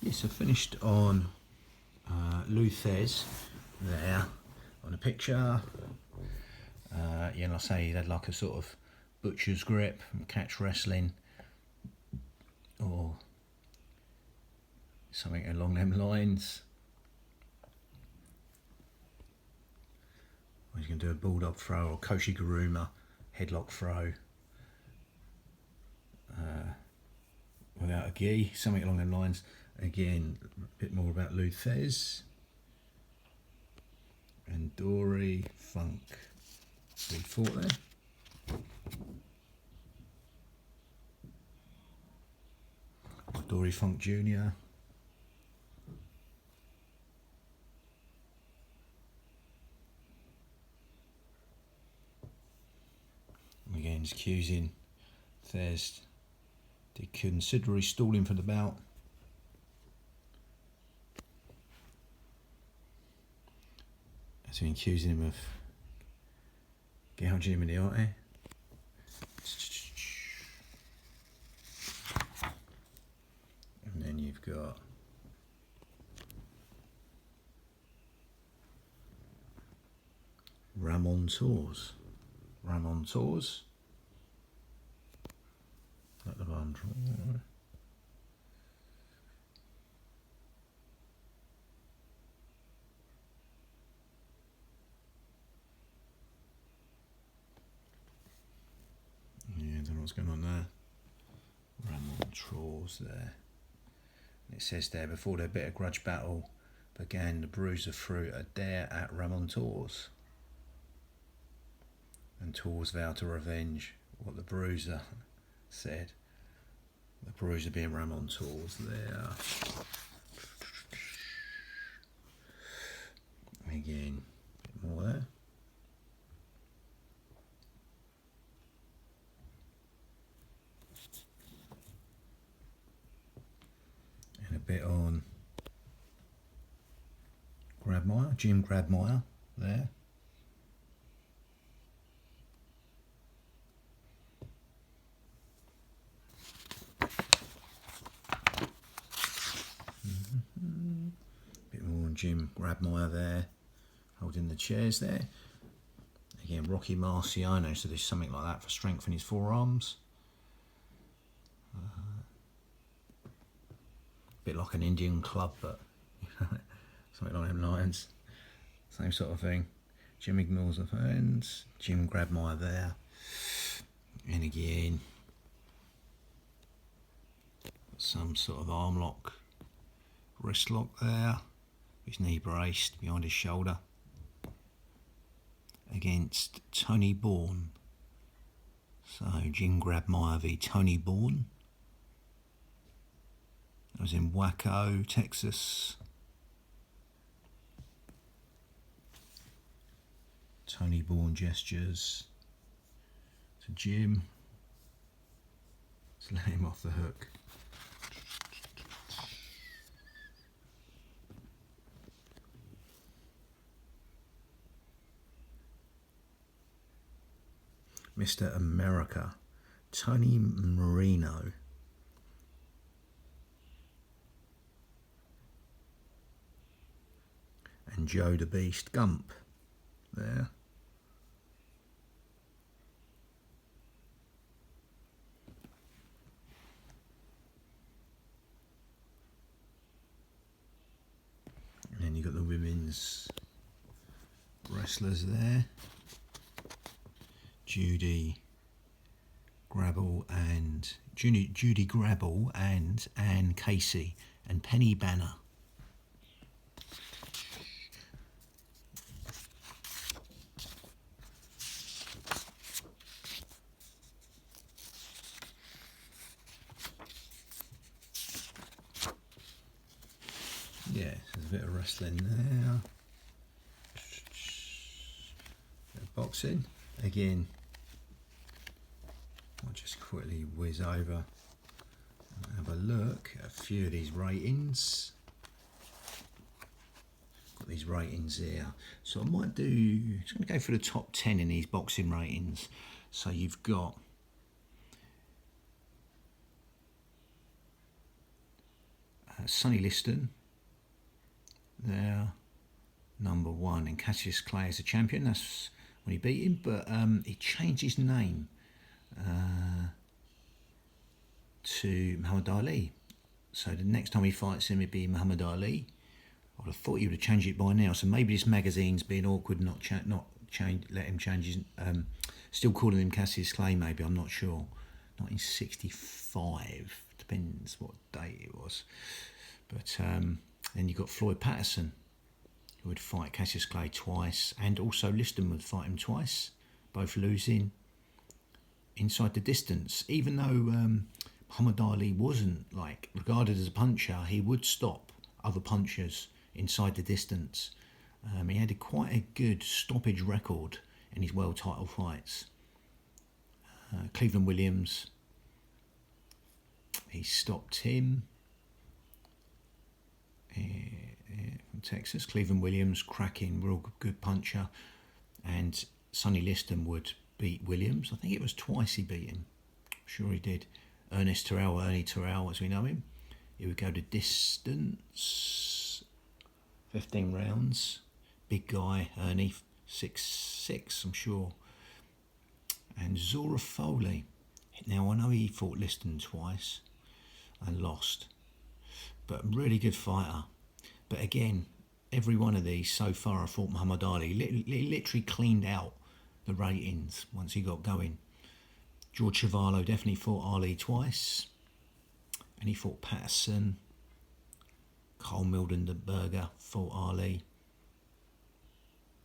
Yes, I finished on Luthez there on a picture. Yeah, like I say, he had like a sort of butcher's grip from catch wrestling or something along them lines. Or he's going to do a bulldog throw or Koshiguruma headlock throw without a gi, something along them lines. Again, a bit more about Luthez and Dory Funk. We fought there. Dory Funk Jr. Again, he's accusing Thez to considerably stalling for the bout. As he's accusing him of gouging him in the eye. And then you've got Ramon Tours. At the bottom drawer. Yeah, I don't know what's going on there. Ramon Tours there. It says there, before their bitter grudge battle began, the Bruiser threw a dare at Ramon Tours. And Tours vowed to revenge what the Bruiser said. The Bruiser being Ramon Tours there. Again, a bit more there. And a bit on Grabmeyer, Jim Grabmeyer there. Bit more on Jim Grabmeyer there, holding the chairs there. Again, Rocky Marciano, so there's something like that for strength in his forearms. Bit like an Indian club, but something like them lines. Same sort of thing. Jim ignores the hands. Jim Grabmeyer there. And again, some sort of arm lock, wrist lock there. His knee braced behind his shoulder. Against Tony Bourne. So Jim Grabmeyer v Tony Bourne. That was in Waco, Texas. Tony Bourne gestures to Jim to let him off the hook. Mr. America, Tony Marino. And Joe the Beast Gump there. And then you got the women's wrestlers there. Judy Grabble and Ann Casey and Penny Banner. Yeah, there's a bit of wrestling there. Bit of boxing again. I'll just quickly whiz over and have a look at a few of these ratings. Got these ratings here. So I might do, just going to go for the top 10 in these boxing ratings. So you've got Sonny Liston there, number 1, and Cassius Clay as a champion. That's when he beat him, but he changed his name to Muhammad Ali. So the next time he fights him, it'd be Muhammad Ali. I would have thought he would have changed it by now. So maybe this magazine's being awkward, not let him change his. Still calling him Cassius Clay. Maybe, I'm not sure. 1965, depends what date it was. But then you got Floyd Patterson, who would fight Cassius Clay twice, and also Liston would fight him twice, both losing inside the distance. Even though Muhammad Ali wasn't regarded as a puncher, he would stop other punchers inside the distance. He had quite a good stoppage record in his world title fights. Cleveland Williams, he stopped him. From Texas, Cleveland Williams, cracking, real good puncher, and Sonny Liston would beat Williams. I think it was twice he beat him. I'm sure he did. Ernie Terrell, as we know him. He would go to distance, 15 rounds. Big guy, Ernie, 6'6", I'm sure. And Zora Foley. Now, I know he fought Liston twice and lost, but really good fighter. But again, every one of these so far have fought Muhammad Ali. Literally cleaned out the ratings once he got going. George Chuvalo definitely fought Ali twice. And he fought Patterson. Cole Mildenberger fought Ali.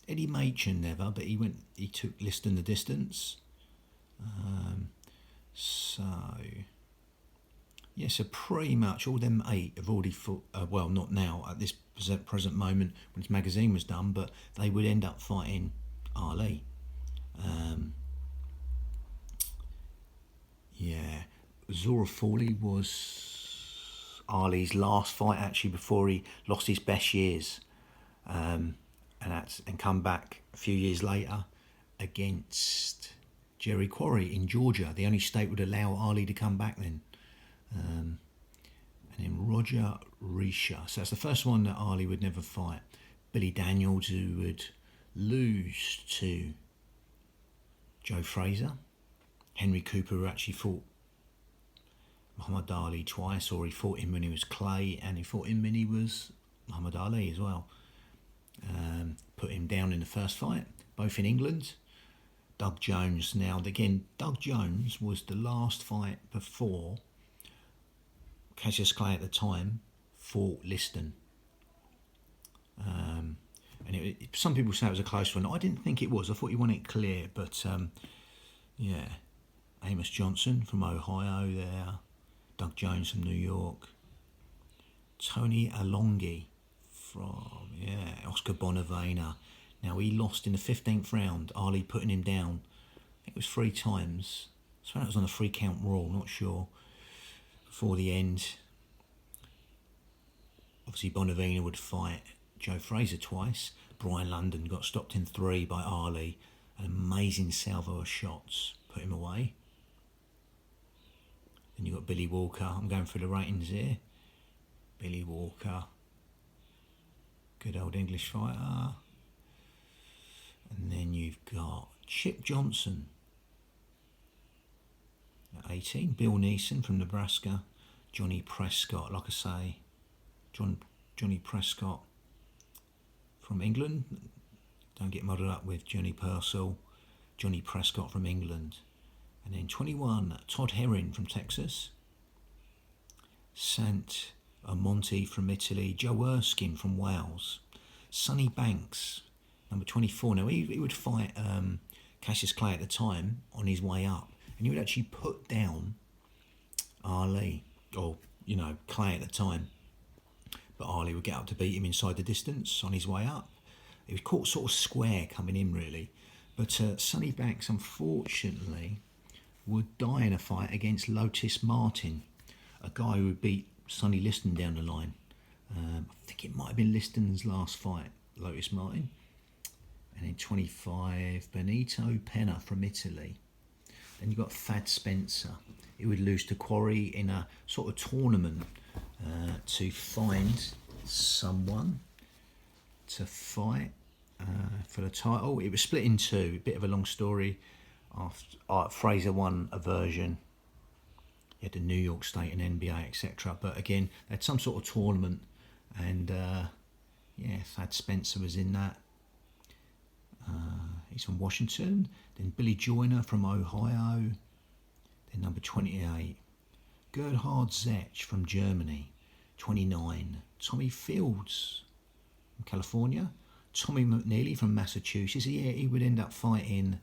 Eddie Machin never, but he took Liston the distance. So pretty much all them 8 have already fought, well, not now, at this present moment when this magazine was done, but they would end up fighting Ali. Zora Foley was Ali's last fight, actually, before he lost his best years. And come back a few years later against Jerry Quarry in Georgia. The only state would allow Ali to come back then. And then Roger Risha. So that's the first one that Ali would never fight. Billy Daniels, who would lose to Joe Frazier. Henry Cooper, who actually fought Muhammad Ali twice, or he fought him when he was Clay, and he fought him when he was Muhammad Ali as well. Put him down in the first fight, both in England. Doug Jones. Now, again, Doug Jones was the last fight before Cassius Clay at the time fought Liston. And some people say it was a close one. I didn't think it was. I thought he won it clear. But, Amos Johnson from Ohio there. Doug Jones from New York. Tony Alongi from, Oscar Bonavena. Now, he lost in the 15th round, Ali putting him down. I think it was 3 times. I swear it was on a 3-count rule, not sure. Before the end, obviously Bonavena would fight Joe Frazier twice. Brian London got stopped in 3 by Ali. An amazing salvo of shots put him away. Then you've got Billy Walker. I'm going through the ratings here. Billy Walker. Good old English fighter. And then you've got Chip Johnson at 18. Bill Neeson from Nebraska. Johnny Prescott, like I say. Johnny Prescott from England. Don't get muddled up with Johnny Purcell. Johnny Prescott from England. And then 21, Todd Herring from Texas. Sant Monti from Italy. Joe Erskine from Wales. Sonny Banks, number 24. Now, he would fight Cassius Clay at the time on his way up. And he would actually put down Ali, or, Clay at the time. But Ali would get up to beat him inside the distance on his way up. He was caught sort of square coming in, really. But Sonny Banks, unfortunately, would die in a fight against Lotus Martin, a guy who would beat Sonny Liston down the line. I think it might have been Liston's last fight, Lotus Martin. And then 25, Benito Penna from Italy. Then you've got Thad Spencer. He would lose to Quarry in a sort of tournament to find someone to fight for the title. It was split in two, a bit of a long story. After Fraser won a version, he had the New York State and NBA, etc. But again, they had some sort of tournament, and yeah, Thad Spencer was in that. He's from Washington. Then Billy Joyner from Ohio. Then number 28, Gerhard Zetch from Germany. 29, Tommy Fields from California. Tommy McNeely from Massachusetts. Yeah, he would end up fighting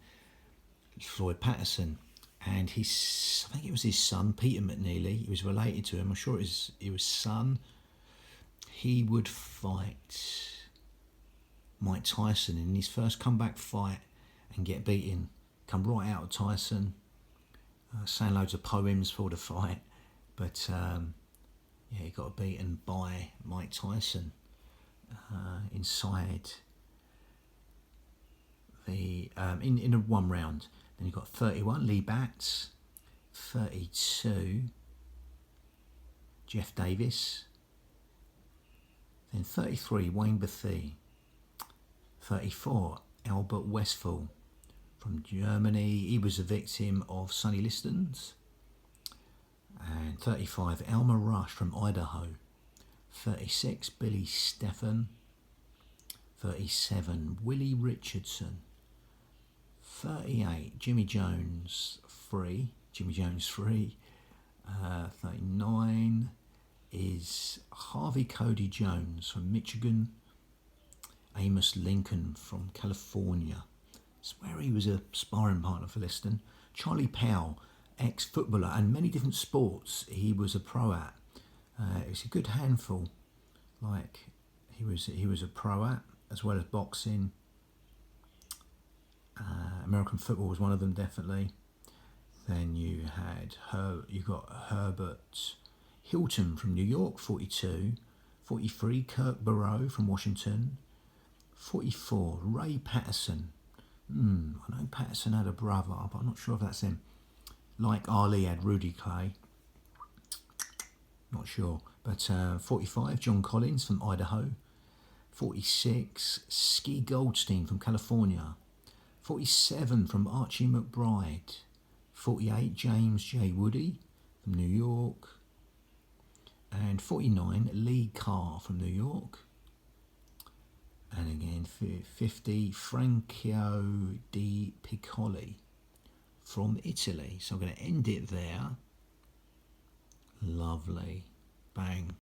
Floyd Patterson. And I think it was his son, Peter McNeely. He was related to him. I'm sure it was son. He would fight Mike Tyson in his first comeback fight and get beaten. Come right out of Tyson, saying loads of poems for the fight. But yeah, he got beaten by Mike Tyson inside the in a one round. Then you got 31, Lee Batts. 32, Jeff Davis. Then 33, Wayne Bethea. 34, Albert Westphal from Germany. He was a victim of Sonny Liston's. And 35, Elmer Rush from Idaho. 36, Billy Stephan. 37, Willie Richardson. 38, Jimmy Jones 3. 39 is Harvey Cody Jones from Michigan. Amos Lincoln from California. It's where he was a sparring partner for Liston. Charlie Powell, ex-footballer and many different sports he was a pro at. It's a good handful. Like he was a pro at, as well as boxing. American football was one of them, definitely. Then you got Herbert Hilton from New York, 42. 43, Kirk Burrow from Washington. 44, Ray Patterson. I know Patterson had a brother, but I'm not sure if that's him. Like Ali had Rudy Clay. Not sure. But 45, John Collins from Idaho. 46, Ski Goldstein from California. 47 from Archie McBride. 48, James J. Woody from New York. And 49, Lee Carr from New York. And again, 50, Franco Di Piccoli from Italy. So I'm going to end it there. Lovely. Bang.